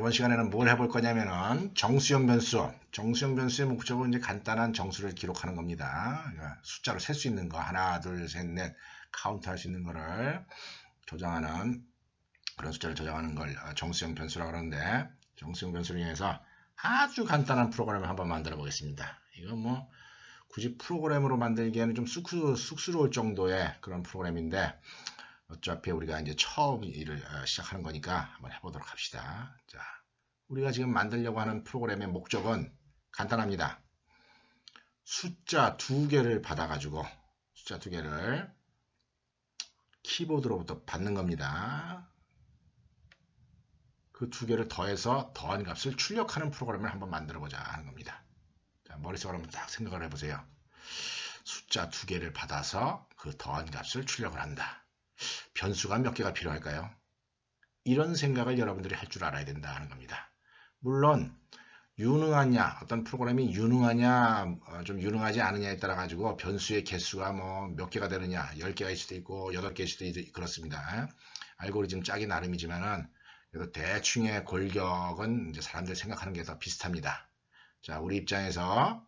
이번 시간에는 뭘 해볼 거냐면은 정수형 변수. 정수형 변수의 목적은 이제 간단한 정수를 기록하는 겁니다. 그러니까 숫자로 셀 수 있는 거 하나, 둘, 셋, 넷 카운트할 수 있는 거를 저장하는 그런 숫자를 저장하는 걸 정수형 변수라고 하는데 정수형 변수를 이용해서 아주 간단한 프로그램을 한번 만들어 보겠습니다. 이거 뭐 굳이 프로그램으로 만들기에는 좀 쑥스러울 정도의 그런 프로그램인데 어차피 우리가 이제 처음 일을 시작하는 거니까 한번 해보도록 합시다. 자, 우리가 지금 만들려고 하는 프로그램의 목적은 간단합니다. 숫자 2개를 받아가지고 숫자 2개를 키보드로부터 받는 겁니다. 그 2개를 더해서 더한 값을 출력하는 프로그램을 한번 만들어보자 하는 겁니다. 자, 머릿속으로 한번 딱 생각을 해보세요. 숫자 2개를 받아서 그 더한 값을 출력을 한다. 변수가 몇 개가 필요할까요? 이런 생각을 여러분들이 할 줄 알아야 된다 하는 겁니다. 물론 유능하냐, 어떤 프로그램이 유능하냐, 좀 유능하지 않느냐에 따라 가지고 변수의 개수가 뭐 몇 개가 되느냐, 10개가 있을 수도 있고 8개일 수도 있고 그렇습니다. 알고리즘 짜기 나름이지만은 그래도 대충의 골격은 이제 사람들 생각하는 게 더 비슷합니다. 자, 우리 입장에서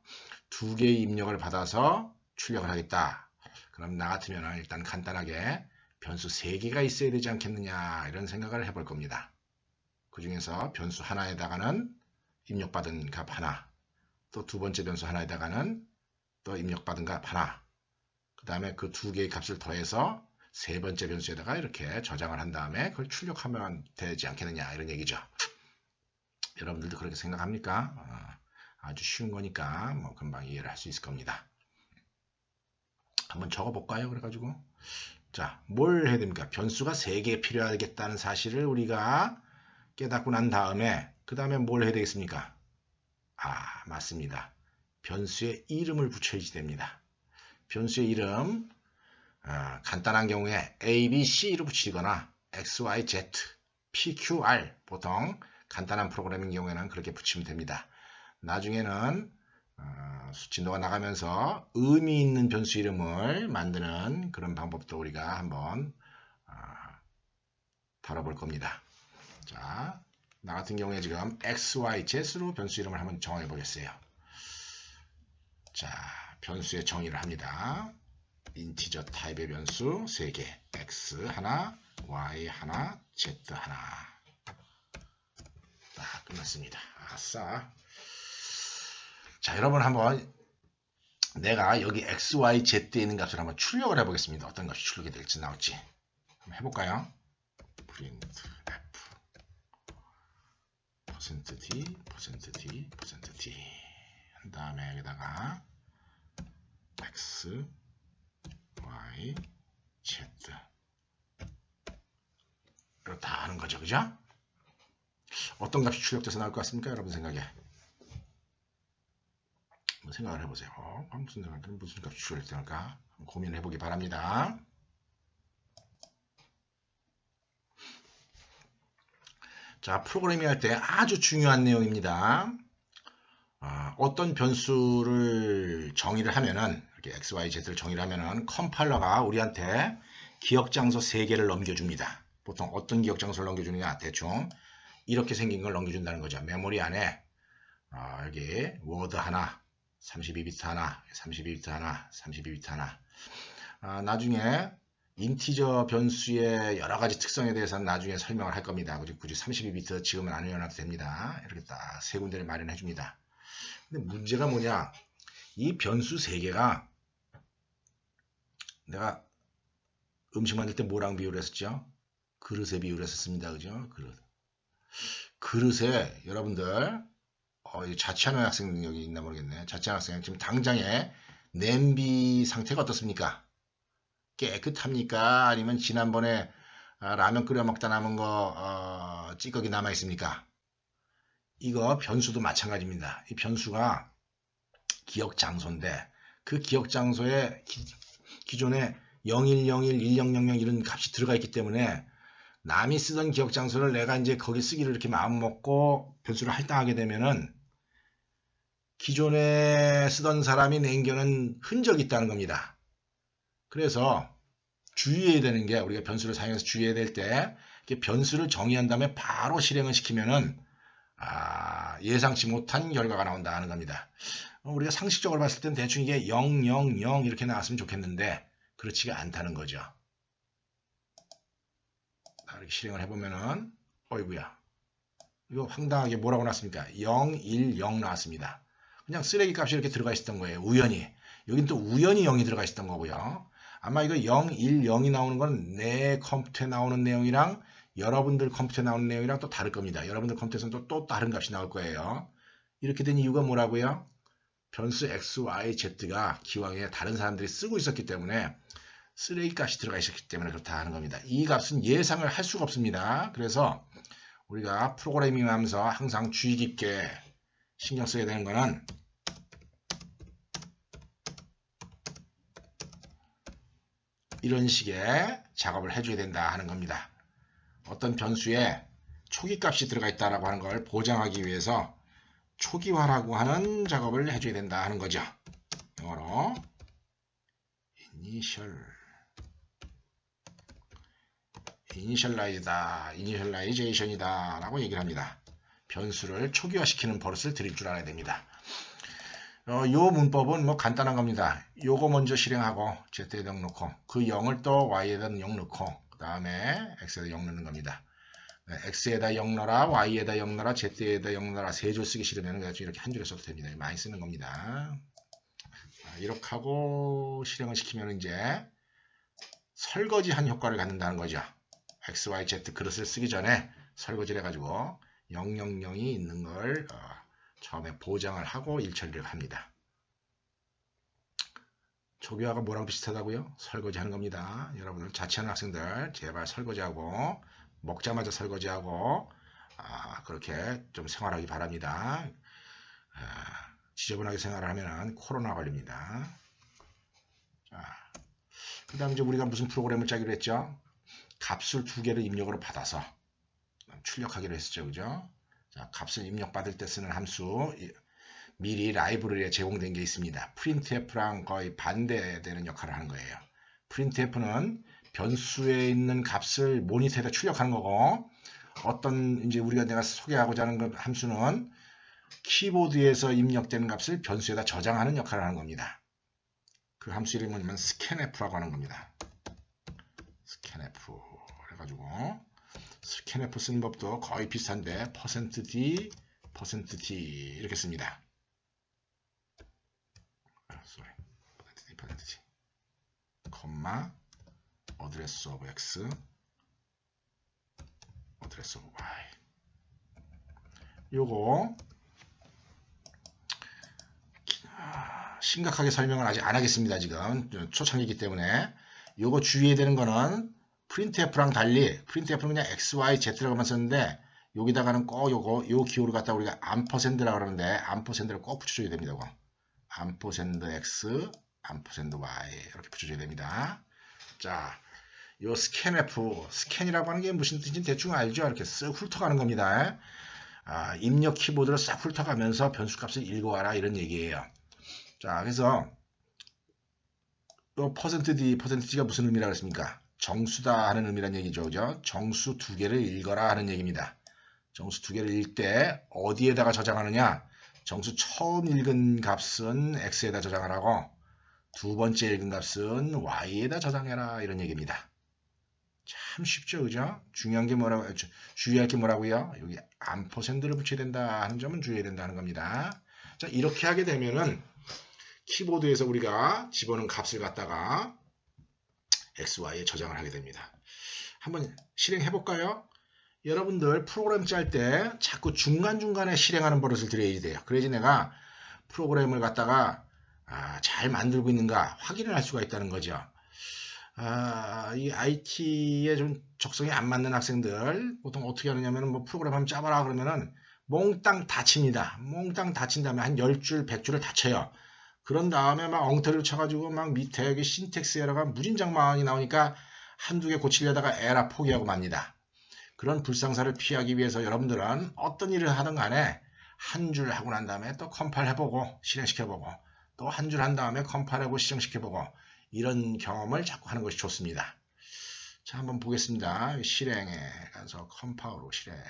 2개의 입력을 받아서 출력을 하겠다. 그럼 나 같으면 일단 간단하게 변수 3개가 있어야 되지 않겠느냐 이런 생각을 해볼 겁니다. 그 중에서 변수 하나에다가는 입력받은 값 하나, 또 두 번째 변수 하나에다가는 또 입력받은 값 하나, 그 다음에 그 2개의 값을 더해서 세 번째 변수에다가 이렇게 저장을 한 다음에 그걸 출력하면 되지 않겠느냐 이런 얘기죠. 여러분들도 그렇게 생각합니까? 아주 쉬운 거니까 뭐 금방 이해를 할 수 있을 겁니다. 한번 적어볼까요? 그래가지고 자, 뭘 해야 됩니까? 변수가 3개 필요하겠다는 사실을 우리가 깨닫고 난 다음에 그 다음에 뭘 해야 되겠습니까? 맞습니다. 변수의 이름을 붙여야지 됩니다. 변수의 이름 간단한 경우에 A, B, C로 붙이거나 X, Y, Z, P, Q, R 보통 간단한 프로그램인 경우에는 그렇게 붙이면 됩니다. 나중에는 진도가 나가면서 의미 있는 변수 이름을 만드는 그런 방법도 우리가 한번 다뤄볼 겁니다. 자, 나 같은 경우에 지금 X, Y, Z로 변수 이름을 한번 정해 보겠어요. 자, 변수의 정의를 합니다. 인티저 타입의 변수 3개, X 하나, Y 하나, Z 하나. 딱 끝났습니다. 아싸. 자, 여러분 한번 내가 여기 x, y, z에 있는 값을 한번 출력을 해보겠습니다. 어떤 값이 출력이 될지 나올지 한번 해볼까요? print f %d, %d, %d 한 다음에 여기다가 x, y, z 이렇게 다 하는 거죠, 그죠? 어떤 값이 출력돼서 나올 것 같습니까, 여러분 생각에? 생각을 해보세요. 무슨 값이 출력될까? 고민을 해보기 바랍니다. 자, 프로그래밍 할 때 아주 중요한 내용입니다. 어떤 변수를 정의를 하면은 이렇게 x, y, z를 정의를 하면은 컴파일러가 우리한테 기억 장소 3개를 넘겨줍니다. 보통 어떤 기억 장소를 넘겨주느냐? 대충 이렇게 생긴 걸 넘겨준다는 거죠. 메모리 안에 여기 워드 하나, 32비트 하나, 32비트 하나, 32비트 하나. 나중에 인티저 변수의 여러 가지 특성에 대해서는 나중에 설명을 할 겁니다. 굳이 32비트 지금은 안 외워놔도 됩니다. 이렇게 딱 세 군데를 마련해 줍니다. 근데 문제가 뭐냐? 이 변수 3개가 내가 음식 만들 때 뭐랑 비유를 했었죠? 그릇에 비유를 했었습니다. 그죠? 그릇에 여러분들 자취하는 학생 여기 있나 모르겠네. 자취하는 학생 지금 당장에 냄비 상태가 어떻습니까? 깨끗합니까? 아니면 지난번에 라면 끓여 먹다 남은 거 찌꺼기 남아 있습니까? 이거 변수도 마찬가지입니다. 이 변수가 기억 장소인데 그 기억 장소에 기존에 0101, 1000 이런 값이 들어가 있기 때문에 남이 쓰던 기억 장소를 내가 이제 거기 쓰기를 이렇게 마음 먹고 변수를 할당하게 되면은 기존에 쓰던 사람이 남겨놓은 흔적이 있다는 겁니다. 그래서 주의해야 되는 게 우리가 변수를 사용해서 주의해야 될 때 변수를 정의한 다음에 바로 실행을 시키면은 예상치 못한 결과가 나온다 하는 겁니다. 우리가 상식적으로 봤을 땐 대충 이게 0, 0, 0 이렇게 나왔으면 좋겠는데 그렇지가 않다는 거죠. 이렇게 실행을 해보면은 어이구야, 이거 황당하게 뭐라고 나왔습니까? 0, 1, 0 나왔습니다. 그냥 쓰레기 값이 이렇게 들어가 있었던 거예요. 우연히. 여긴 또 우연히 0이 들어가 있었던 거고요. 아마 이거 0, 1, 0이 나오는 건 내 컴퓨터에 나오는 내용이랑 여러분들 컴퓨터에 나오는 내용이랑 또 다를 겁니다. 여러분들 컴퓨터에서는 또 다른 값이 나올 거예요. 이렇게 된 이유가 뭐라고요? 변수 x, y, z가 기왕에 다른 사람들이 쓰고 있었기 때문에 쓰레기 값이 들어가 있었기 때문에 그렇다 하는 겁니다. 이 값은 예상을 할 수가 없습니다. 그래서 우리가 프로그래밍 하면서 항상 주의 깊게 신경 써야 되는 거는 이런 식의 작업을 해줘야 된다 하는 겁니다. 어떤 변수에 초기 값이 들어가 있다라고 하는 걸 보장하기 위해서 초기화라고 하는 작업을 해줘야 된다 하는 거죠. 영어로 이니셜라이제이션이다 라고 얘기를 합니다. 변수를 초기화시키는 버릇을 들일 줄 알아야 됩니다. 요 문법은 뭐 간단한 겁니다. 요거 먼저 실행하고 z에다 0 넣고 그 0을 또 y에다 0 넣고 그 다음에 x에다 0 넣는 겁니다. x에다 0 넣어라, y에다 0 넣어라, z에다 0 넣어라 세 줄 쓰기 싫으면 이렇게 한 줄에 써도 됩니다. 많이 쓰는 겁니다. 이렇게 하고 실행을 시키면 이제 설거지한 효과를 갖는다는 거죠. x, y, z 그릇을 쓰기 전에 설거지를 해가지고 000이 있는 걸 처음에 보장을 하고 일처리를 합니다. 초기화가 뭐랑 비슷하다고요? 설거지하는 겁니다. 여러분들 자취하는 학생들 제발 설거지하고 먹자마자 설거지하고 그렇게 좀 생활하기 바랍니다. 지저분하게 생활을 하면 코로나 걸립니다. 그 다음에 이제 우리가 무슨 프로그램을 짜기로 했죠? 값을 두 개를 입력으로 받아서 출력하기로 했었죠. 그죠? 자, 값을 입력받을 때 쓰는 함수 미리 라이브러리에 제공된 게 있습니다. printf랑 거의 반대되는 역할을 하는 거예요. printf는 변수에 있는 값을 모니터에다 출력하는 거고 어떤 이제 우리가 내가 소개하고자 하는 그 함수는 키보드에서 입력되는 값을 변수에다 저장하는 역할을 하는 겁니다. 그 함수 이름이 뭐냐면 scanf라고 하는 겁니다. scanf 해가지고 scanf 쓰는 법도 거의 비슷한데 %d, %t 이렇게 씁니다. %d, 콤마 address of x, address of y. 요거 심각하게 설명을 아직 안 하겠습니다. 지금 초창기이기 때문에 요거 주의해야 되는 거는 printf랑 달리 printf는 그냥 x, y, z라고만 썼는데 여기다가는 꼭 요 기호를 갖다 우리가 암퍼센드라고 그러는데 암퍼센드를 꼭 붙여줘야 됩니다. 암퍼센드 x, 암퍼센드 y 이렇게 붙여줘야 됩니다. 자, 요 scanf, scan이라고 하는 게 무슨 뜻인지 대충 알죠? 이렇게 쓱 훑어가는 겁니다. 입력 키보드를 싹 훑어가면서 변수값을 읽어와라 이런 얘기예요. 자, 그래서 요 %d, %g가 무슨 의미라고 했습니까? 정수다 하는 의미란 얘기죠. 그죠? 정수 두 개를 읽어라 하는 얘기입니다. 정수 두 개를 읽을 때 어디에다가 저장하느냐? 정수 처음 읽은 값은 x에다 저장하라고 두 번째 읽은 값은 y에다 저장해라 이런 얘기입니다. 참 쉽죠. 그죠? 중요한 게 뭐라고, 주의할 게 뭐라고요? 여기 암퍼센드를 붙여야 된다 하는 점은 주의해야 된다는 겁니다. 자, 이렇게 하게 되면은 키보드에서 우리가 집어넣은 값을 갖다가 x, y에 저장을 하게 됩니다. 한번 실행해 볼까요? 여러분들 프로그램 짤 때 자꾸 중간중간에 실행하는 버릇을 들여야 돼요. 그래야지 내가 프로그램을 갖다가 잘 만들고 있는가 확인을 할 수가 있다는 거죠. 이 IT에 좀 적성이 안 맞는 학생들 보통 어떻게 하느냐면 뭐 프로그램 한번 짜봐라 그러면은 몽땅 다칩니다. 몽땅 다친 다음에 한 10줄, 100줄을 다쳐요. 그런 다음에 막 엉터리를 쳐가지고 막 밑에 여기 신텍스 에러가 무진장만이 나오니까 한두 개 고치려다가 에라 포기하고 맙니다. 그런 불상사를 피하기 위해서 여러분들은 어떤 일을 하든 간에 한 줄 하고 난 다음에 또 컴파일 해보고 실행시켜보고 또 한 줄 한 다음에 컴파일하고 실행시켜보고 이런 경험을 자꾸 하는 것이 좋습니다. 자, 한번 보겠습니다. 실행에 가서 컴파일로 실행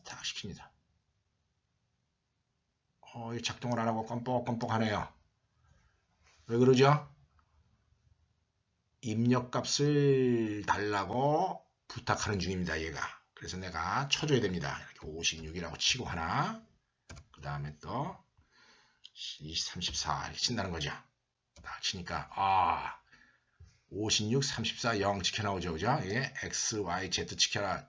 딱 시킵니다. 작동을 안 하고 껌뻑껌뻑하네요. 왜 그러죠? 입력값을 달라고 부탁하는 중입니다. 얘가. 그래서 내가 쳐줘야 됩니다. 이렇게 56이라고 치고 하나, 그 다음에 또 34 이렇게 친다는 거죠. 딱 치니까 56, 34, 0 지켜 나오죠. 그죠? 예, X, Y, Z 지켜라.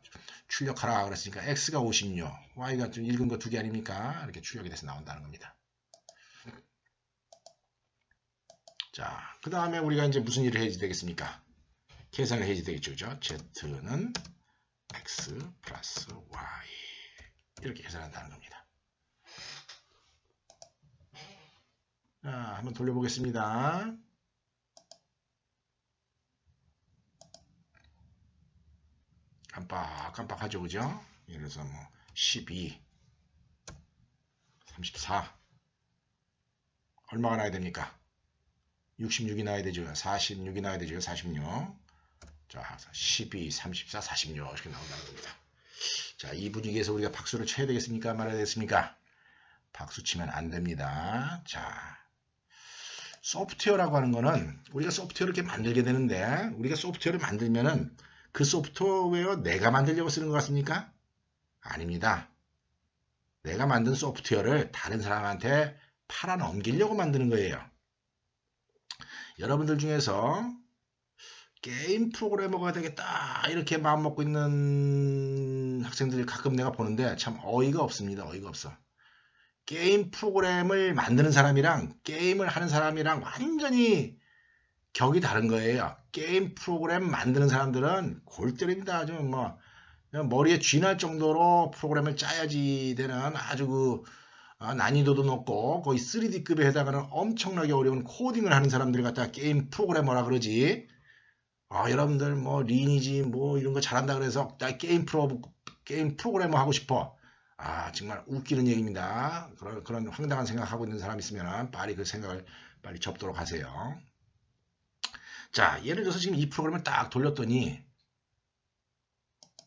출력하라 그랬으니까 X가 56, Y가 좀 읽은 거 두 개 아닙니까? 이렇게 출력이 돼서 나온다는 겁니다. 자, 그 다음에 우리가 이제 무슨 일을 해야지 되겠습니까? 계산을 해야지 되겠죠. 그죠? Z는 X 플러스 Y 이렇게 계산한다는 겁니다. 자, 한번 돌려보겠습니다. 깜빡깜빡하죠. 그죠? 예를 들어서 뭐 12, 34 얼마가 나야 됩니까? 66이 나야 되죠. 46이 나야 되죠. 46. 자, 12, 34, 46 이렇게 나온다는 겁니다. 자, 이 분위기에서 우리가 박수를 쳐야 되겠습니까? 말아야 되겠습니까? 박수 치면 안 됩니다. 자, 소프트웨어라고 하는 거는 우리가 소프트웨어를 이렇게 만들게 되는데 우리가 소프트웨어를 만들면은 그 소프트웨어 내가 만들려고 쓰는 것 같습니까? 아닙니다. 내가 만든 소프트웨어를 다른 사람한테 팔아 넘기려고 만드는 거예요. 여러분들 중에서 게임 프로그래머가 되겠다 이렇게 마음먹고 있는 학생들 가끔 내가 보는데 참 어이가 없습니다. 어이가 없어. 게임 프로그램을 만드는 사람이랑 게임을 하는 사람이랑 완전히 격이 다른 거예요. 게임 프로그램 만드는 사람들은 골 때립니다. 좀 뭐 머리에 쥐날 정도로 프로그램을 짜야지 되는 아주 그 난이도도 높고 거의 3D급에 해당하는 엄청나게 어려운 코딩을 하는 사람들 갖다가 게임 프로그래머라 그러지. 여러분들 뭐 리니지 뭐 이런 거 잘한다 그래서 나 게임 프로그래머 하고 싶어. 정말 웃기는 얘기입니다. 그런 황당한 생각하고 있는 사람 있으면 빨리 그 생각을 빨리 접도록 하세요. 자, 예를 들어서 지금 이 프로그램을 딱 돌렸더니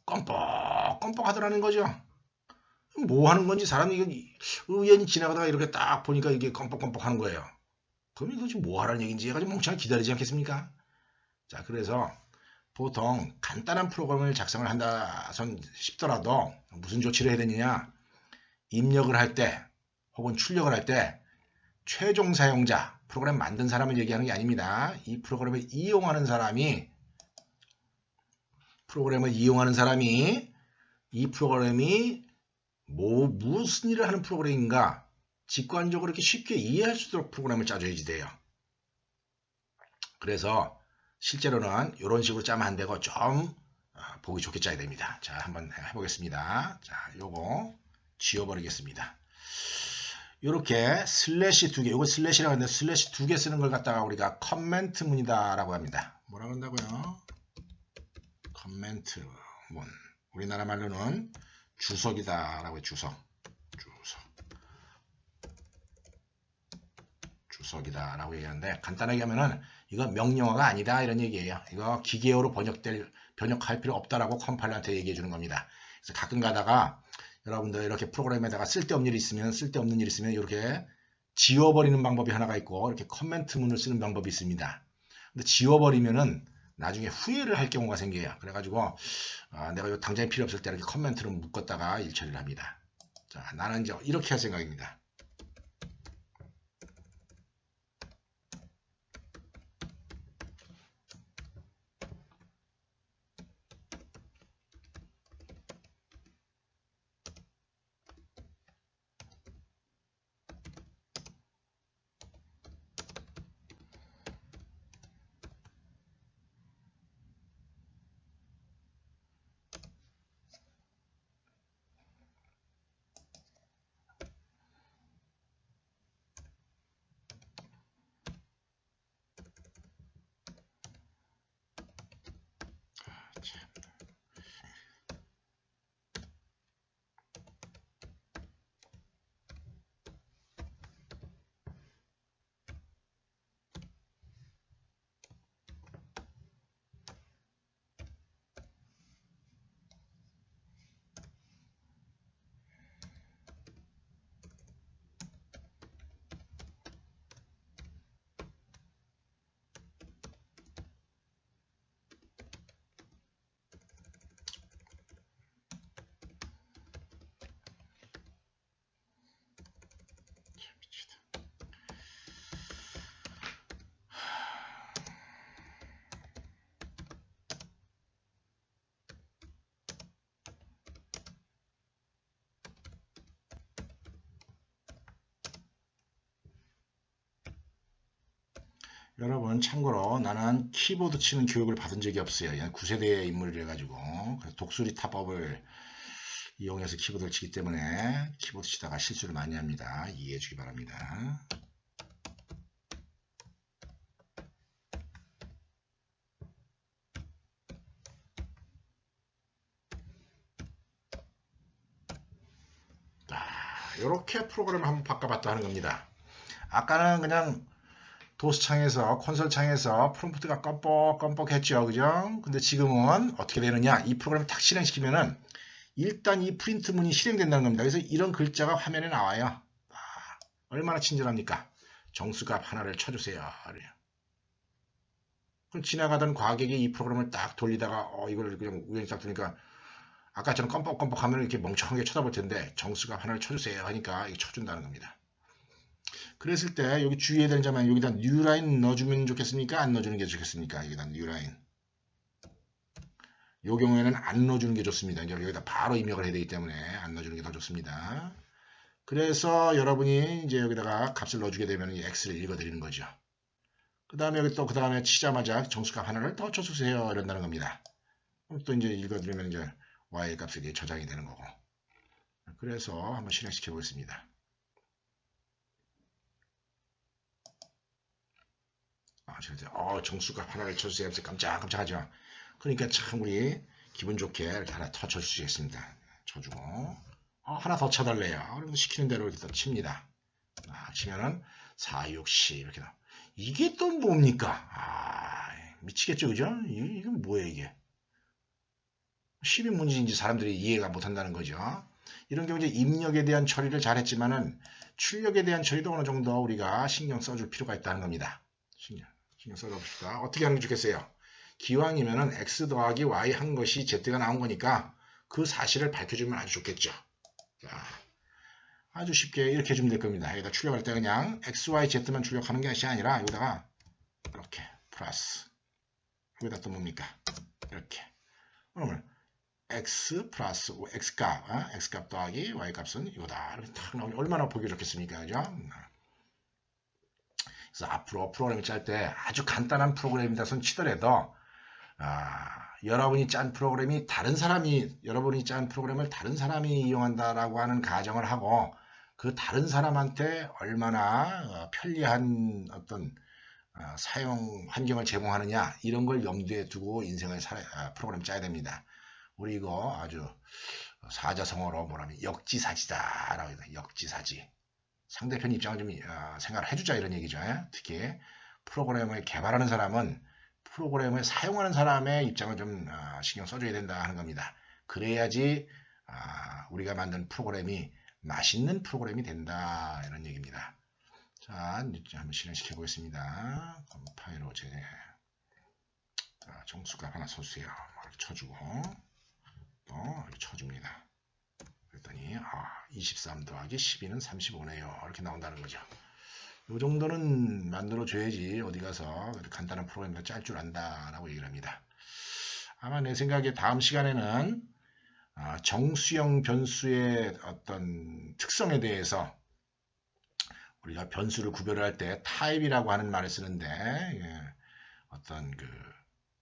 껌뻑껌뻑 하더라는 거죠. 뭐 하는 건지 사람이 이건 우연히 지나가다가 이렇게 딱 보니까 이게 껌뻑껌뻑 하는 거예요. 그럼 이거 지금 뭐 하라는 얘기인지 해가지고 멍청하게 기다리지 않겠습니까? 자, 그래서 보통 간단한 프로그램을 작성을 한다 싶더라도 무슨 조치를 해야 되느냐? 입력을 할 때 혹은 출력을 할 때 최종 사용자, 프로그램 만든 사람을 얘기하는 게 아닙니다. 이 프로그램을 이용하는 사람이 이 프로그램이 무슨 일을 하는 프로그램인가 직관적으로 이렇게 쉽게 이해할 수 있도록 프로그램을 짜줘야지 돼요. 그래서 실제로는 이런 식으로 짜면 안 되고 좀 보기 좋게 짜야 됩니다. 자, 한번 해보겠습니다. 자, 요거 지워버리겠습니다. 이렇게 슬래시 두 개, 이거 슬래시라고 하는데 슬래시 두 개 쓰는 걸 갖다가 우리가 커멘트 문이다라고 합니다. 뭐라 그런다고요? 커멘트 문. 우리나라 말로는 주석이다라고 해요. 주석이다라고 얘기하는데 간단하게 하면은 이거 명령어가 아니다 이런 얘기예요. 이거 기계어로 번역할 필요 없다라고 컴파일러한테 얘기해 주는 겁니다. 그래서 가끔 가다가 여러분들 이렇게 프로그램에다가 쓸데없는 일이 있으면 이렇게 지워버리는 방법이 하나가 있고 이렇게 커멘트 문을 쓰는 방법이 있습니다. 근데 지워버리면은 나중에 후회를 할 경우가 생겨요. 그래가지고 내가 이거 당장에 필요 없을 때 이렇게 커멘트로 묶었다가 일 처리를 합니다. 자, 나는 이제 이렇게 할 생각입니다. 여러분 참고로 나는 키보드 치는 교육을 받은 적이 없어요. 9세대의 인물이라 가지고 독수리 타법을 이용해서 키보드를 치기 때문에 키보드 치다가 실수를 많이 합니다. 이해해 주기 바랍니다. 이렇게 프로그램을 한번 바꿔봤다 하는 겁니다. 아까는 그냥 도스 창에서 콘솔 창에서 프롬프트가 껌뻑껌뻑 했죠. 그죠? 근데 지금은 어떻게 되느냐? 이 프로그램을 탁 실행시키면은 일단 이 프린트 문이 실행된다는 겁니다. 그래서 이런 글자가 화면에 나와요. 얼마나 친절합니까? 정수값 하나를 쳐주세요. 그럼 지나가던 과객이 이 프로그램을 딱 돌리다가 이걸 그냥 우연히 딱 들으니까 아까처럼 껌뻑껌뻑 하면 이렇게 멍청하게 쳐다볼 텐데 정수값 하나를 쳐주세요 하니까 이게 쳐준다는 겁니다. 그랬을 때 여기 주의해야 되는 점은 여기다 뉴라인 넣어주면 좋겠습니까? 안 넣어주는 게 좋겠습니까? 여기다 뉴라인. 이 경우에는 안 넣어주는 게 좋습니다. 이제 여기다 바로 입력을 해야 되기 때문에 안 넣어주는 게 더 좋습니다. 그래서 여러분이 이제 여기다가 값을 넣어주게 되면 이 x를 읽어드리는 거죠. 그 다음에 여기 또 그 다음에 치자마자 정수값 하나를 더 쳐주세요. 이런다는 겁니다. 그럼 또 이제 읽어드리면 이제 y 값이 저장이 되는 거고. 그래서 한번 실행시켜 보겠습니다. 정수값 하나를 쳐주세요. 하면서 깜짝깜짝하죠. 그러니까 참 우리 기분 좋게 하나 더 쳐줄 수 있습니다. 쳐주고 하나 더 쳐달래요. 그럼 시키는 대로 이렇게 또 칩니다. 치면은 4, 6, 10 이렇게 나와. 이게 또 뭡니까? 미치겠죠, 그죠? 이건 뭐예요, 이게? 10이 문제인지 사람들이 이해가 못한다는 거죠. 이런 경우 이제 입력에 대한 처리를 잘했지만은 출력에 대한 처리도 어느 정도 우리가 신경 써줄 필요가 있다는 겁니다. 신경 써봅시다. 어떻게 하는 게 좋겠어요? 기왕이면은 x 더하기 y 한 것이 z가 나온 거니까 그 사실을 밝혀주면 아주 좋겠죠. 자, 아주 쉽게 이렇게 해주면 될 겁니다. 여기다 출력할 때 그냥 x, y, z만 출력하는 것이 아니라 여기다가 이렇게 플러스 여기다 또 뭡니까? 이렇게 그러면 x 플러스 x값 더하기 y값은 이거다. 이렇게 탁 나오면 얼마나 보기 좋겠습니까? 그죠? 그래서 앞으로 프로그램을 짤 때 아주 간단한 프로그램이다 손 치더라도 여러분이 짠 프로그램이 여러분이 짠 프로그램을 다른 사람이 이용한다라고 하는 가정을 하고 그 다른 사람한테 얼마나 편리한 어떤 사용 환경을 제공하느냐 이런 걸 염두에 두고 인생을 프로그램 짜야 됩니다. 우리 이거 아주 사자성어로 뭐라면 역지사지다라고 해요. 역지사지. 상대편 입장을 좀 생각을 해주자 이런 얘기죠. 특히 프로그램을 개발하는 사람은 프로그램을 사용하는 사람의 입장을 좀 신경 써줘야 된다 하는 겁니다. 그래야지 우리가 만든 프로그램이 맛있는 프로그램이 된다 이런 얘기입니다. 자, 이제 한번 실행시켜 보겠습니다. 컴파일로 정수값 하나 써주세요. 이렇게 쳐주고 또 이렇게 쳐줍니다. 그랬더니 23 더하기 12는 35네요. 이렇게 나온다는 거죠. 이 정도는 만들어줘야지 어디 가서 간단한 프로그램을 짤 줄 안다라고 얘기를 합니다. 아마 내 생각에 다음 시간에는 정수형 변수의 어떤 특성에 대해서 우리가 변수를 구별할 때 타입이라고 하는 말을 쓰는데 어떤 그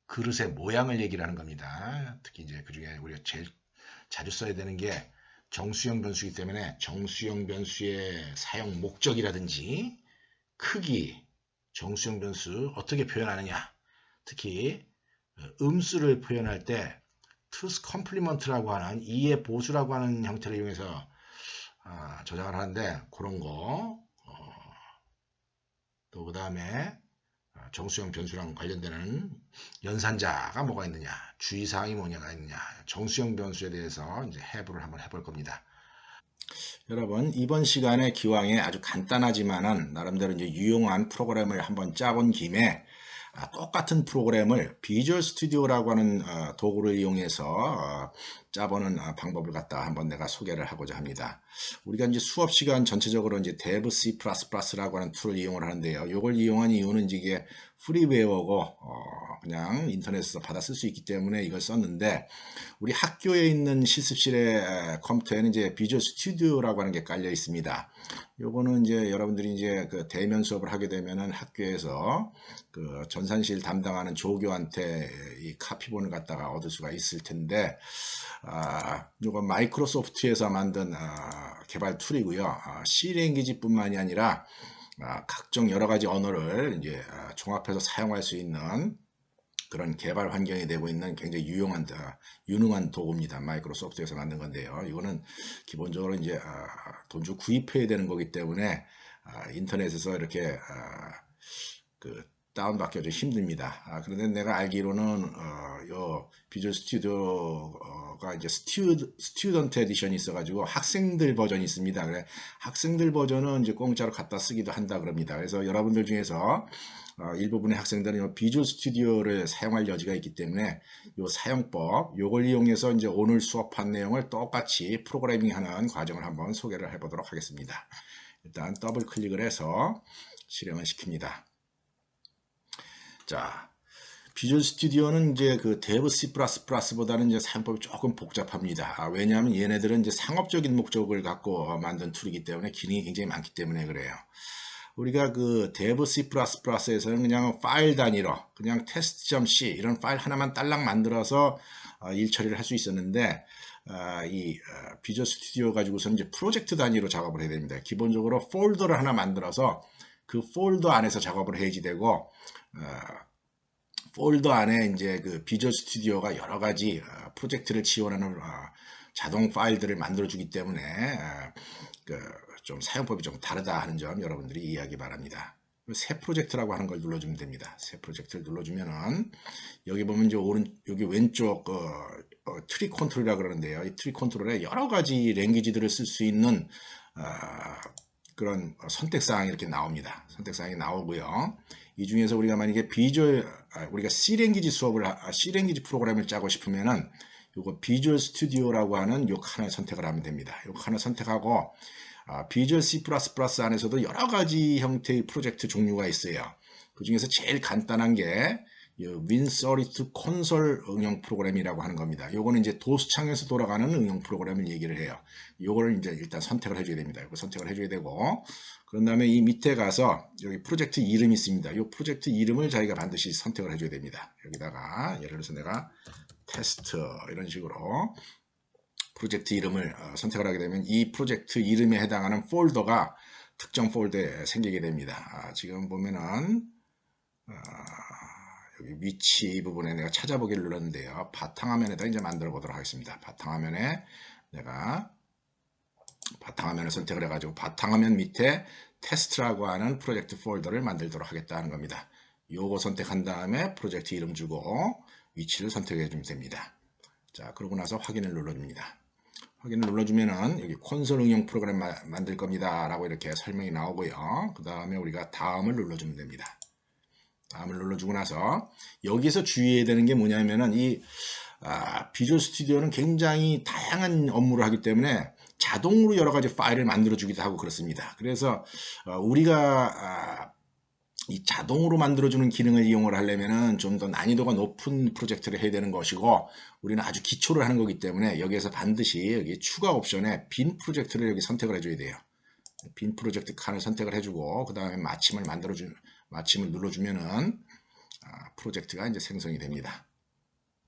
그릇의 모양을 얘기를 하는 겁니다. 특히 이제 그 중에 우리가 제일 자주 써야 되는 게 정수형 변수이기 때문에 정수형 변수의 사용 목적이라든지 크기, 정수형 변수 어떻게 표현하느냐, 특히 음수를 표현할 때 truth complement라고 하는 이의 보수라고 하는 형태를 이용해서 저장을 하는데 그런 거 또 그 다음에 정수형 변수랑 관련되는 연산자가 뭐가 있느냐, 주의사항이 뭐냐가 있느냐, 정수형 변수에 대해서 이제 해부를 한번 해볼 겁니다. 여러분 이번 시간에 기왕에 아주 간단하지만은 나름대로 이제 유용한 프로그램을 한번 짜본 김에 똑같은 프로그램을 비주얼 스튜디오라고 하는 도구를 이용해서 짜보는 방법을 갖다 한번 내가 소개를 하고자 합니다. 우리가 이제 수업 시간 전체적으로 이제 dev C++라고 하는 툴을 이용을 하는데요. 이걸 이용한 이유는 이게 프리웨어고 그냥 인터넷에서 받아 쓸 수 있기 때문에 이걸 썼는데, 우리 학교에 있는 실습실의 컴퓨터에는 이제 비주얼 스튜디오라고 하는 게 깔려 있습니다. 요거는 이제 여러분들이 이제 그 대면 수업을 하게 되면은 학교에서 그 전산실 담당하는 조교한테 이 카피본을 갖다가 얻을 수가 있을 텐데, 요건 마이크로소프트에서 만든 개발 툴이고요. C 랭귀지뿐만이 아니라 각종 여러 가지 언어를 이제 종합해서 사용할 수 있는 그런 개발 환경이 되고 있는 굉장히 유능한 도구입니다. 마이크로소프트에서 만든 건데요. 이거는 기본적으로 이제 돈 주고 구입해야 되는 거기 때문에 인터넷에서 이렇게 그 다운받기가 좀 힘듭니다. 그런데 내가 알기로는 요 비주얼 스튜디오가 이제 스튜던트 에디션이 있어가지고 학생들 버전이 있습니다. 그래 학생들 버전은 이제 공짜로 갖다 쓰기도 한다 그럽니다. 그래서 여러분들 중에서 일부분의 학생들은 요 비주얼 스튜디오를 사용할 여지가 있기 때문에 요 사용법, 요걸 이용해서 이제 오늘 수업한 내용을 똑같이 프로그래밍하는 과정을 한번 소개를 해보도록 하겠습니다. 일단 더블 클릭을 해서 실행을 시킵니다. 자, 비주얼 스튜디오는 이제 그 데브 C++보다는 이제 사용법이 조금 복잡합니다. 왜냐하면 얘네들은 이제 상업적인 목적을 갖고 만든 툴이기 때문에 기능이 굉장히 많기 때문에 그래요. 우리가 그 데브 C++에서는 그냥 파일 단위로 그냥 test.c 이런 파일 하나만 딸랑 만들어서 일 처리를 할 수 있었는데, 이 비주얼 스튜디오 가지고서는 이제 프로젝트 단위로 작업을 해야 됩니다. 기본적으로 폴더를 하나 만들어서 그 폴더 안에서 작업을 해야지 되고, 폴더 안에 이제 그 비주얼 스튜디오가 여러 가지 프로젝트를 지원하는 자동 파일들을 만들어주기 때문에 좀 사용법이 좀 다르다 하는 점 여러분들이 이해하기 바랍니다. 새 프로젝트라고 하는 걸 눌러주면 됩니다. 새 프로젝트를 눌러주면은 여기 보면 이제 여기 왼쪽 트리 컨트롤이라고 그러는데요. 이 트리 컨트롤에 여러 가지 랭귀지들을 쓸 수 있는 그런 선택사항이 이렇게 나옵니다. 선택사항이 나오고요. 이 중에서 우리가 만약에 우리가 C 랭귀지 C 랭귀지 프로그램을 짜고 싶으면은 요거 비주얼 스튜디오라고 하는 요 칸을 선택을 하면 됩니다. 요 칸을 선택하고 비주얼 C++ 안에서도 여러 가지 형태의 프로젝트 종류가 있어요. 그 중에서 제일 간단한 게 Win32 콘솔 응용 프로그램이라고 하는 겁니다. 요거는 이제 도수창에서 돌아가는 응용 프로그램을 얘기를 해요. 요거를 이제 일단 선택을 해줘야 됩니다. 이거 선택을 해줘야 되고, 그런 다음에 이 밑에 가서 여기 프로젝트 이름이 있습니다. 이 프로젝트 이름을 자기가 반드시 선택을 해줘야 됩니다. 여기다가 예를 들어서 내가 테스트 이런 식으로 프로젝트 이름을 선택을 하게 되면 이 프로젝트 이름에 해당하는 폴더가 특정 폴더에 생기게 됩니다. 지금 보면은 여기 위치 부분에 내가 찾아보기를 눌렀는데요. 바탕화면에다 이제 만들어 보도록 하겠습니다. 바탕화면에 내가 바탕화면을 선택을 해가지고 바탕화면 밑에 테스트라고 하는 프로젝트 폴더를 만들도록 하겠다는 겁니다. 요거 선택한 다음에 프로젝트 이름 주고 위치를 선택해 주면 됩니다. 자, 그러고 나서 확인을 눌러줍니다. 확인을 눌러주면은 여기 콘솔 응용 프로그램 만들 겁니다 라고 이렇게 설명이 나오고요. 그 다음에 우리가 다음을 눌러주면 됩니다. 다음을 눌러주고 나서 여기서 주의해야 되는 게 뭐냐면은 이 비주얼 스튜디오는 굉장히 다양한 업무를 하기 때문에 자동으로 여러 가지 파일을 만들어 주기도 하고 그렇습니다. 그래서 우리가 이 자동으로 만들어주는 기능을 이용을 하려면은 좀 더 난이도가 높은 프로젝트를 해야 되는 것이고, 우리는 아주 기초를 하는 거기 때문에 여기에서 반드시 여기 추가 옵션에 빈 프로젝트를 여기 선택을 해줘야 돼요. 빈 프로젝트 칸을 선택을 해주고 그 다음에 마침을 눌러주면은 프로젝트가 이제 생성이 됩니다.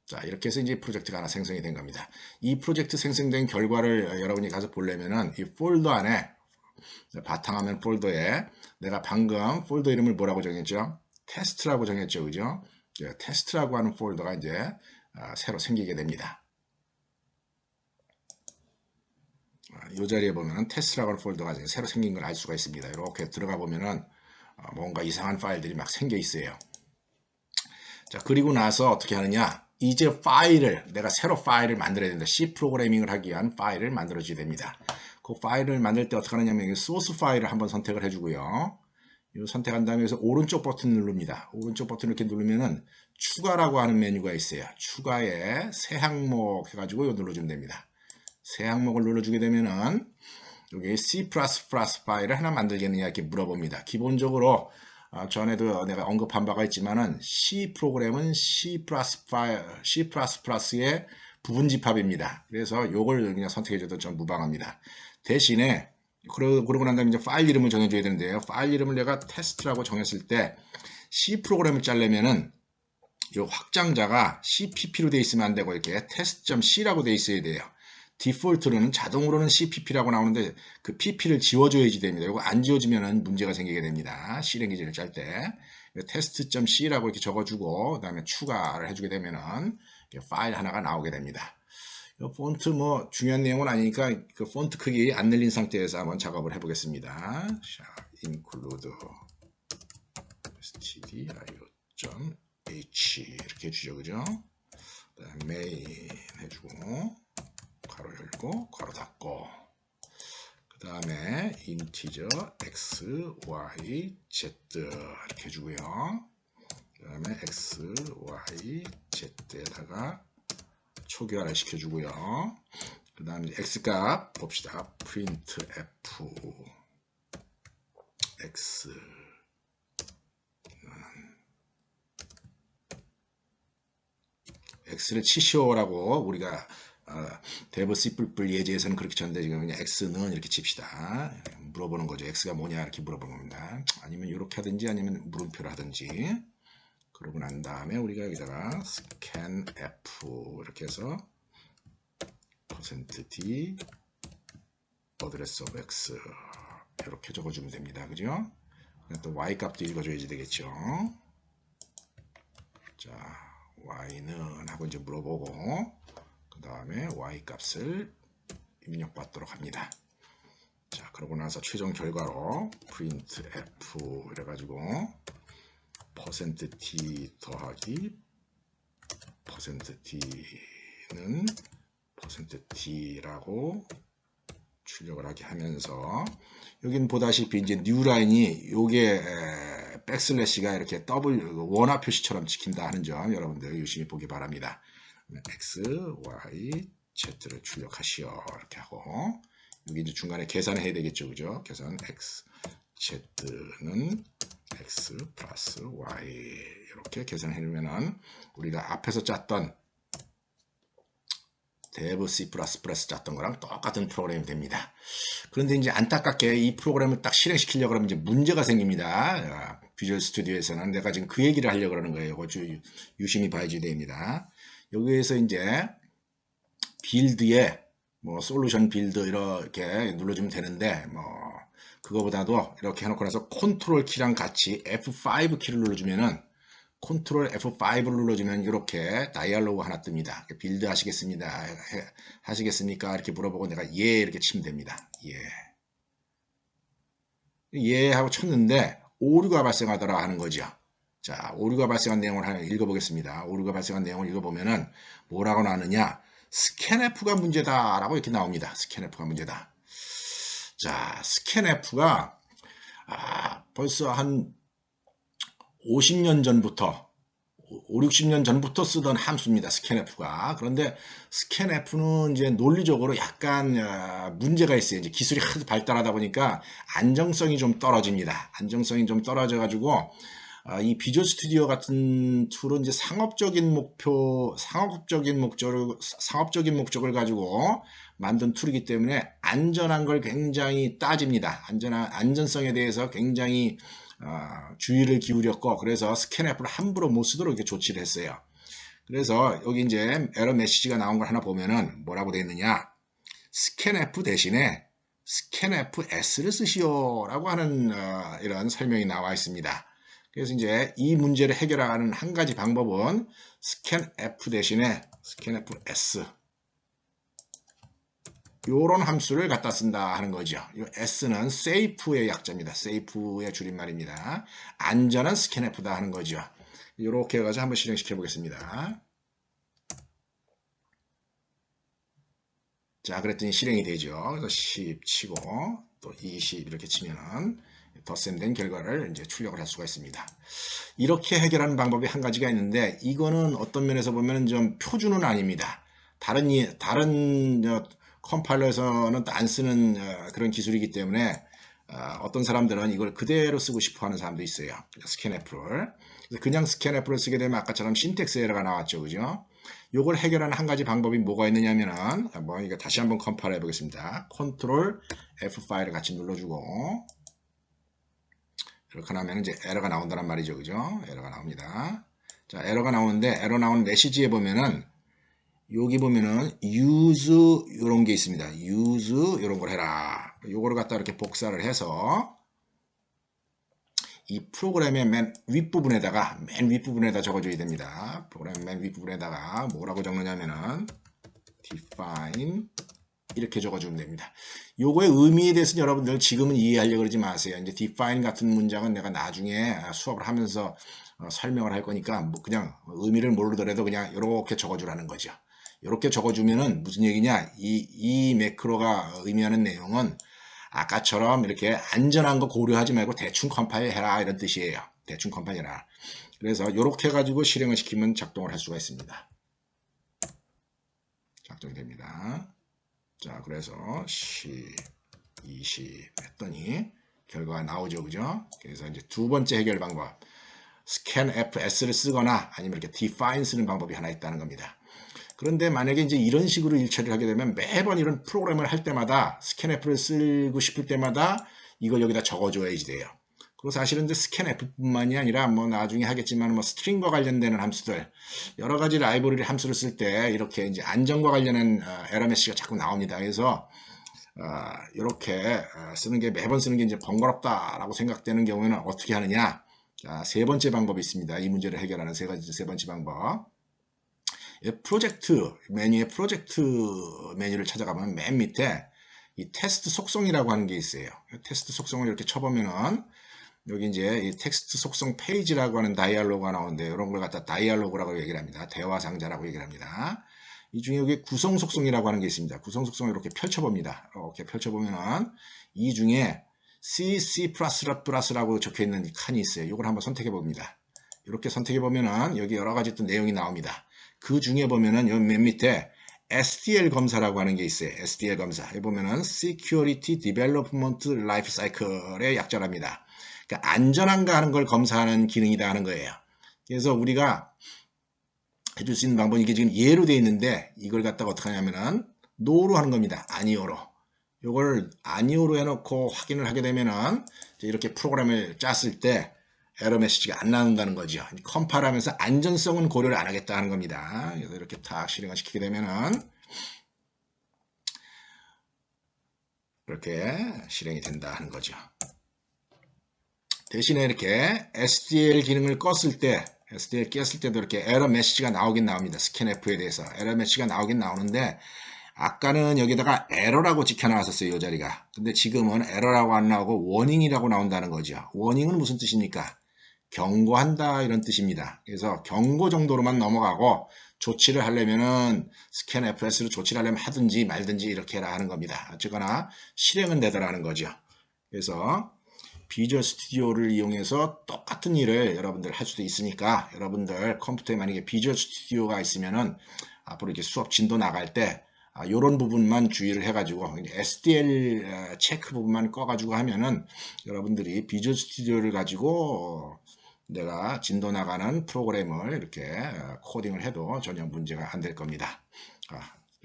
자, 이렇게 해서 이제 프로젝트가 하나 생성이 된 겁니다. 이 프로젝트 생성된 결과를 여러분이 가서 보려면은 이 폴더 안에 바탕화면 폴더에 내가 방금 폴더 이름을 뭐라고 정했죠? 테스트라고 정했죠, 그죠? 테스트라고 하는 폴더가 이제 새로 생기게 됩니다. 이 자리에 보면 테스트라고 하는 폴더가 새로 생긴 걸 알 수가 있습니다. 이렇게 들어가 보면은 뭔가 이상한 파일들이 막 생겨 있어요. 자, 그리고 나서 어떻게 하느냐? 이제 내가 새로 파일을 만들어야 된다. C 프로그래밍을 하기 위한 파일을 만들어줘야 됩니다. 그 파일을 만들 때 어떻게 하느냐면 소스 파일을 한번 선택을 해주고요. 이거 선택한 다음에 여기서 오른쪽 버튼 누릅니다. 오른쪽 버튼 이렇게 누르면은 추가라고 하는 메뉴가 있어요. 추가에 새 항목 해가지고 이거 눌러주면 됩니다. 새 항목을 눌러주게 되면은 여기 C++ 파일을 하나 만들겠느냐 이렇게 물어봅니다. 기본적으로 전에도 내가 언급한 바가 있지만은 C 프로그램은 C++의 부분 집합입니다. 그래서 요걸 그냥 선택해줘도 좀 무방합니다. 대신에 그러고 난 다음에 이제 파일 이름을 정해줘야 되는데요. 파일 이름을 내가 테스트라고 정했을 때 C 프로그램을 짜려면은 요 확장자가 CPP로 되어 있으면 안 되고 이렇게 test.c라고 되어 있어야 돼요. 디폴트로는 자동으로는 CPP라고 나오는데 그 PP를 지워줘야지 됩니다. 이거 안 지워지면 문제가 생기게 됩니다. 실행 기준을 짤 때 test.c라고 이렇게 적어주고 그다음에 추가를 해주게 되면은 파일 하나가 나오게 됩니다. 이 폰트 뭐 중요한 내용은 아니니까 그 폰트 크기 안 늘린 상태에서 한번 작업을 해보겠습니다. 자, include stdio.h 이렇게 해주죠, 그죠? 그다음 main 해주고 괄호 열고 괄호 닫고 그 다음에 integer x, y, z 이렇게 해주고요. 그 다음에 x, y, z에다가 초기화를 시켜주고요. 그 다음에 x값 봅시다. printf x x를 치시오라고 우리가 데브 C++ 예제에서는 그렇게 쳤는데 지금 그냥 x는 이렇게 칩시다. 물어보는 거죠. x가 뭐냐 이렇게 물어보는 겁니다. 아니면 이렇게 하든지 아니면 물음표를 하든지. 그러고 난 다음에 우리가 여기다가 scanf 이렇게 해서 %d address of x 이렇게 적어주면 됩니다. 그죠? 또 y 값도 읽어줘야지 되겠죠. 자, y는 하고 이제 물어보고 그 다음에 y 값을 입력받도록 합니다. 자, 그러고 나서 최종 결과로 printf 이래가지고 %t 더하기 %t는 %t라고 출력을 하게 하면서 여긴 보다시피 이제 뉴라인이 요게 백슬래시가 이렇게 더블 원화 표시처럼 찍힌다 하는 점 여러분들 유심히 보기 바랍니다. x, y, z를 출력하시오 이렇게 하고 여기 이제 중간에 계산을 해야 되겠죠, 그죠? 계산 x, z는 x 플러스 y 이렇게 계산해 놓으면은 우리가 앞에서 짰던 데브 C++ 짰던 거랑 똑같은 프로그램이 됩니다. 그런데 이제 안타깝게 이 프로그램을 딱 실행시키려고 하면 이제 문제가 생깁니다. 비주얼 스튜디오에서는 내가 지금 그 얘기를 하려고 하는 거예요. 이거 유심히 봐야지 됩니다. 여기에서 이제 빌드에 뭐 솔루션 빌드 이렇게 눌러주면 되는데 뭐 그거보다도 이렇게 해놓고 나서 컨트롤 키랑 같이 F5 키를 눌러주면은 컨트롤 F5를 눌러주면 이렇게 다이얼로그 하나 뜹니다. 빌드 하시겠습니까? 이렇게 물어보고 내가 예 이렇게 치면 됩니다. 예 하고 쳤는데 오류가 발생하더라 하는 거죠. 자, 오류가 발생한 내용을 하나 읽어보겠습니다. 오류가 발생한 내용을 읽어보면은 뭐라고 나오느냐? scanf가 문제다라고 이렇게 나옵니다. scanf가 문제다. 자, scanf가 벌써 한 50년 전부터 5, 60년 전부터 쓰던 함수입니다. scanf가. 그런데 scanf는 이제 논리적으로 약간 문제가 있어요. 이제 기술이 하도 발달하다 보니까 안정성이 좀 떨어집니다. 안정성이 좀 떨어져 가지고 이 비주얼 스튜디오 같은 툴은 이제 상업적인 목적을 가지고 만든 툴이기 때문에 안전한 걸 굉장히 따집니다. 안전성에 대해서 굉장히 주의를 기울였고 그래서 scanf를 함부로 못 쓰도록 이렇게 조치를 했어요. 그래서 여기 이제 에러 메시지가 나온 걸 하나 보면은 뭐라고 되어 있느냐? scanf 대신에 scanfs를 쓰시오라고 하는 이런 설명이 나와 있습니다. 그래서 이제 이 문제를 해결하는 한 가지 방법은 scanf 대신에 scanfs 요런 함수를 갖다 쓴다 하는 거죠. 이 S는 safe의 약자입니다. safe의 줄임말입니다. 안전한 scanf다 하는 거죠. 이렇게 해가지고 한번 실행시켜 보겠습니다. 자, 그랬더니 실행이 되죠. 그래서 10 치고 또 20 이렇게 치면은 덧셈된 결과를 이제 출력을 할 수가 있습니다. 이렇게 해결하는 방법이 한 가지가 있는데 이거는 어떤 면에서 보면 좀 표준은 아닙니다. 다른 컴파일러에서는 안 쓰는 그런 기술이기 때문에 어떤 사람들은 이걸 그대로 쓰고 싶어 하는 사람도 있어요. 스캔F를. 그냥 스캔F를 쓰게 되면 아까처럼 신텍스 에러가 나왔죠. 그죠? 요걸 해결하는 한 가지 방법이 뭐가 있느냐면은, 이거 다시 한번 컴파일 해보겠습니다. 컨트롤 F5를 같이 눌러주고, 이렇게 하면 이제 에러가 나온다는 말이죠. 그죠? 에러가 나옵니다. 자, 에러가 나오는데, 에러 나온 메시지에 보면은, 여기 보면은 use 이런 게 있습니다. use 이런 걸 해라. 요거를 갖다 이렇게 복사를 해서 이 프로그램의 맨 윗부분에다가 적어줘야 됩니다. 프로그램 맨 윗부분에다가 뭐라고 적느냐면은 define 이렇게 적어주면 됩니다. 요거의 의미에 대해서는 여러분들 지금은 이해하려고 그러지 마세요. 이제 define 같은 문장은 내가 나중에 수업을 하면서 설명을 할 거니까 뭐 그냥 의미를 모르더라도 그냥 이렇게 적어주라는 거죠. 이렇게 적어주면은 무슨 얘기냐? 이 매크로가 의미하는 내용은 아까처럼 이렇게 안전한 거 고려하지 말고 대충 컴파일 해라 이런 뜻이에요. 대충 컴파일 해라. 그래서 이렇게 해가지고 실행을 시키면 작동을 할 수가 있습니다. 작동이 됩니다. 자, 그래서 10, 20 했더니 결과가 나오죠. 그죠? 그래서 이제 두 번째 해결 방법. scanfs를 쓰거나 아니면 이렇게 define 쓰는 방법이 하나 있다는 겁니다. 그런데 만약에 이제 이런 식으로 일처리를 하게 되면 매번 이런 프로그램을 할 때마다 scanf를 쓰고 싶을 때마다 이걸 여기다 적어줘야지 돼요. 그리고 사실은 이제 scanf뿐만이 아니라 뭐 나중에 하겠지만 뭐 스트링과 관련되는 함수들 여러 가지 라이브러리 함수를 쓸 때 이렇게 이제 안전과 관련한 에러 메시지가 자꾸 나옵니다. 그래서 이렇게 쓰는 게 매번 쓰는 게 이제 번거롭다라고 생각되는 경우에는 어떻게 하느냐? 자, 세 번째 방법이 있습니다. 이 문제를 해결하는 세 번째 방법. 프로젝트 메뉴에 프로젝트 메뉴를 찾아가면 맨 밑에 이 테스트 속성이라고 하는 게 있어요. 테스트 속성을 이렇게 쳐보면은 여기 이제 이 텍스트 속성 페이지라고 하는 다이얼로그가 나오는데 이런 걸 갖다 다이얼로그라고 얘기를 합니다. 대화 상자라고 얘기를 합니다. 이 중에 여기 구성 속성이라고 하는 게 있습니다. 구성 속성을 이렇게 펼쳐봅니다. 이렇게 펼쳐보면은 이 중에 C++라고 적혀 있는 이 칸이 있어요. 이걸 한번 선택해 봅니다. 이렇게 선택해 보면은 여기 여러 가지 또 내용이 나옵니다. 그 중에 보면은 여기 맨 밑에 SDL 검사라고 하는 게 있어요. SDL 검사. 여기 보면은 Security Development Life Cycle의 약자랍니다. 그러니까 안전한가 하는 걸 검사하는 기능이다 하는 거예요. 그래서 우리가 해줄 수 있는 방법은 이게 지금 예로 되어 있는데 이걸 갖다가 어떻게 하냐면은 no로 하는 겁니다. 아니오로. 이걸 아니오로 해놓고 확인을 하게 되면은 이렇게 프로그램을 짰을 때 에러 메시지가 안 나온다는 거죠. 컴파일 하면서 안전성은 고려를 안 하겠다 하는 겁니다. 그래서 이렇게 탁 실행을 시키게 되면은 이렇게 실행이 된다 하는 거죠. 대신에 이렇게 SDL 기능을 껐을 때 SDL 깼을 때도 이렇게 에러 메시지가 나오긴 나옵니다. 스캔F에 대해서 에러 메시지가 나오긴 나오는데 아까는 여기다가 에러라고 찍혀 나왔었어요. 이 자리가. 근데 지금은 에러라고 안 나오고 워닝이라고 나온다는 거죠. 워닝은 무슨 뜻입니까? 경고한다 이런 뜻입니다. 그래서 경고 정도로만 넘어가고 조치를 하려면은 scanfs로 조치를 하려면 하든지 말든지 이렇게 해라 하는 겁니다. 어쨌거나 실행은 되더라는 거죠. 그래서 비주얼 스튜디오를 이용해서 똑같은 일을 여러분들 할 수도 있으니까 여러분들 컴퓨터에 만약에 비주얼 스튜디오가 있으면은 앞으로 이렇게 수업 진도 나갈 때 이런 부분만 주의를 해가지고 SDL 체크 부분만 꺼가지고 하면은 여러분들이 비주얼 스튜디오를 가지고 내가 진도 나가는 프로그램을 이렇게 코딩을 해도 전혀 문제가 안 될 겁니다.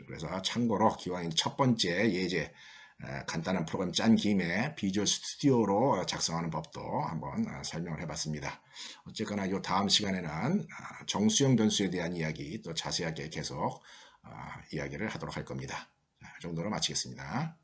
그래서 참고로 기왕 첫 번째 예제 간단한 프로그램 짠 김에 비주얼 스튜디오로 작성하는 법도 한번 설명을 해봤습니다. 어쨌거나 이 다음 시간에는 정수형 변수에 대한 이야기 또 자세하게 계속 이야기를 하도록 할 겁니다. 이 정도로 마치겠습니다.